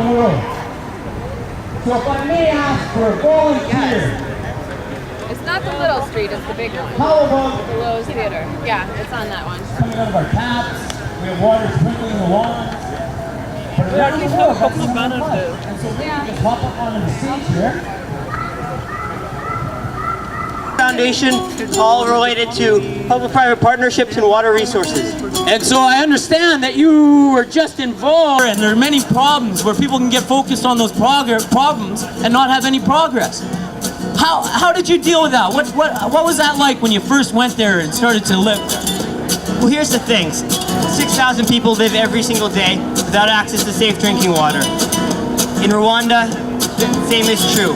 the world. So if I may ask for a volunteer. It's not the little street, it's the big one. How about the Lowe's Theater? Yeah, it's on that one. coming out of our taps? We have water sprinkling the lawns. But around the world, that's so much fun. And so we can just hop up onto the stage here. Foundation, all related to public-private partnerships and water resources. And so I understand that you were just involved, and there are many problems where people can get focused on those problems and not have any progress. How did you deal with that? What was that like when you first went there and started to live there? Well, here's the things. 6,000 people live every single day without access to safe drinking water. In Rwanda, the same is true.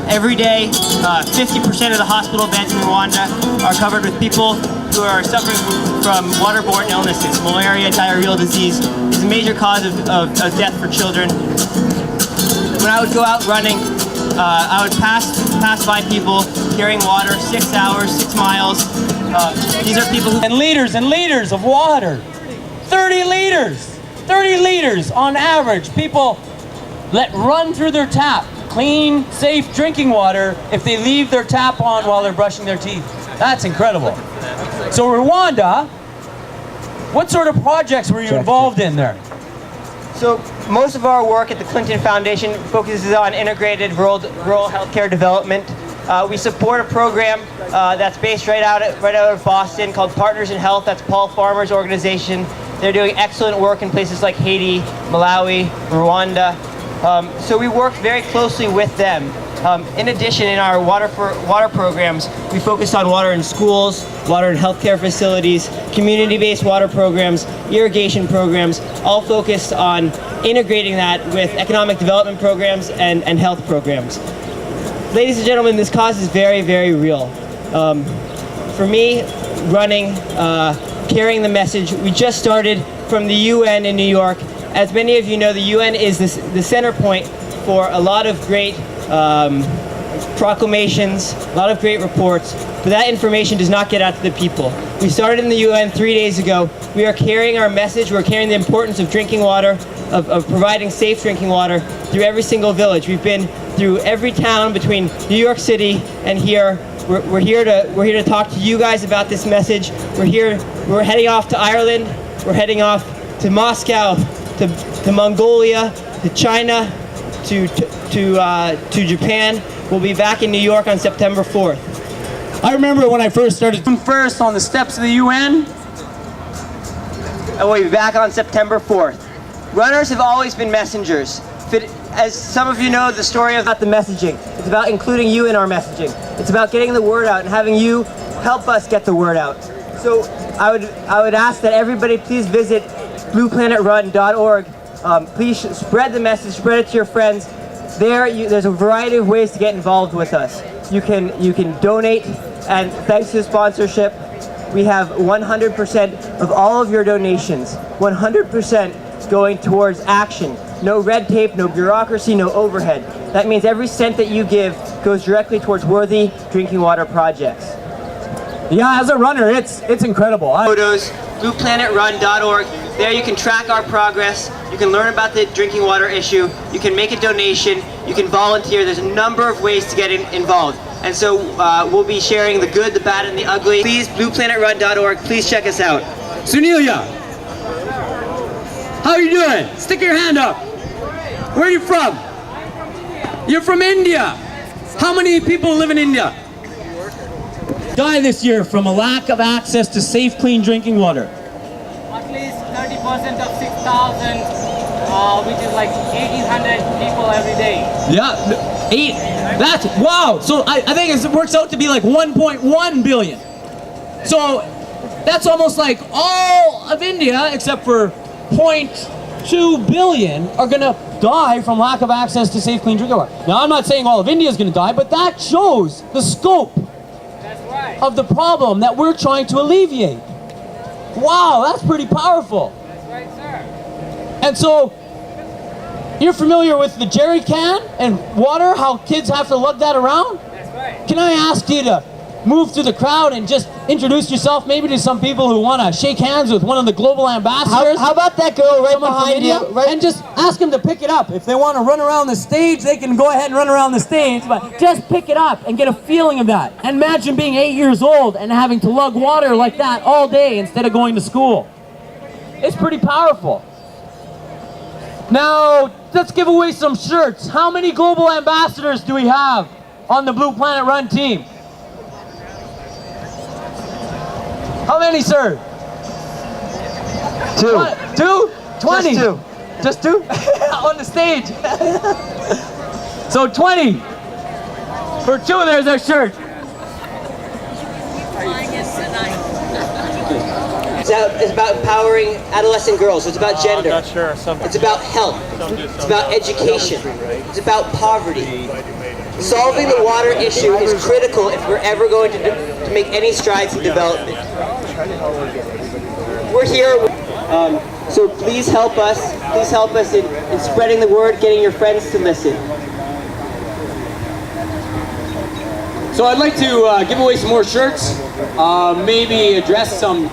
Every day, 50% of the hospital beds in Rwanda are covered with people who are suffering from waterborne illnesses. Malaria, diarrheal disease is a major cause of death for children. When I would go out running, I would pass by people carrying water 6 hours, 6 miles. These are people who... And liters of water. 30 liters on average. People let run through their tap. Clean, safe drinking water if they leave their tap on while they're brushing their teeth. That's incredible. So Rwanda, what sort of projects were you involved in there? So most of our work at the Clinton Foundation focuses on integrated rural healthcare development. We support a program that's based right out of Boston called Partners in Health. That's Paul Farmer's organization. They're doing excellent work in places like Haiti, Malawi, Rwanda. So we work very closely with them. In addition, in our water programs, we focus on water in schools, water in healthcare facilities, community-based water programs, irrigation programs, all focused on integrating that with economic development programs and health programs. Ladies and gentlemen, this cause is very, very real. For me, running, carrying the message, we just started from the UN in New York. As many of you know, the UN is the center point for a lot of great proclamations, a lot of great reports, but that information does not get out to the people. We started in the UN 3 days ago. We are carrying our message. We're carrying the importance of drinking water, of providing safe drinking water through every single village. We've been through every town between New York City and here. We're here to talk to you guys about this message. We're heading off to Ireland. We're heading off to Moscow, to Mongolia, to China, to Japan. We'll be back in New York on September 4th. I remember when I first started first on the steps of the UN. And we'll be back on September 4th. Runners have always been messengers. As some of you know, the story is about the messaging. It's about including you in our messaging. It's about getting the word out and having you help us get the word out. So I would ask that everybody please visit blueplanetrun.org. Please spread the message, spread it to your friends. There's a variety of ways to get involved with us. You can donate, and thanks to the sponsorship, we have 100% of all of your donations, 100% going towards action. No red tape, no bureaucracy, no overhead. That means every cent that you give goes directly towards worthy drinking water projects. Yeah, as a runner, it's incredible. Photos, blueplanetrun.org. There you can track our progress. You can learn about the drinking water issue. You can make a donation. You can volunteer. There's a number of ways to get involved. And so we'll be sharing the good, the bad, and the ugly. Please, blueplanetrun.org. Please check us out. Sunelia, how are you doing? Stick your hand up. Where are you from? You're from India. How many people live in India? Die this year from a lack of access to safe, clean drinking water. At least 30% of 6,000, which is like 1,800 people every day. Yeah, that's, wow. So I think it works out to be like 1.1 billion. So that's almost like all of India, except for 0.2 billion, are gonna die from lack of access to safe, clean drinking water. Now, I'm not saying all of India is gonna die, but that shows the scope of the problem that we're trying to alleviate. Wow, that's pretty powerful. That's right, sir. And so, you're familiar with the jerry can and water, how kids have to lug that around? That's right. Can I ask you to move through the crowd and just introduce yourself maybe to some people who want to shake hands with one of the global ambassadors. How about that girl right behind you? And just ask them to pick it up. If they want to run around the stage, they can go ahead and run around the stage, but just pick it up and get a feeling of that. And imagine being 8 years old and having to lug water like that all day instead of going to school. It's pretty powerful. Now, let's give away some shirts. How many global ambassadors do we have on the Blue Planet Run team? How many, sir? 2. 2? 20? Just 2. Just 2? On the stage. So 20. For 2, there's our shirt. It's about empowering adolescent girls. It's about gender. Not sure. It's about health. It's about education. It's about poverty. Solving the water issue is critical if we're ever going to make any strides in development. We're here, so please help us. Please help us in spreading the word, getting your friends to listen. So I'd like to give away some more shirts, maybe address some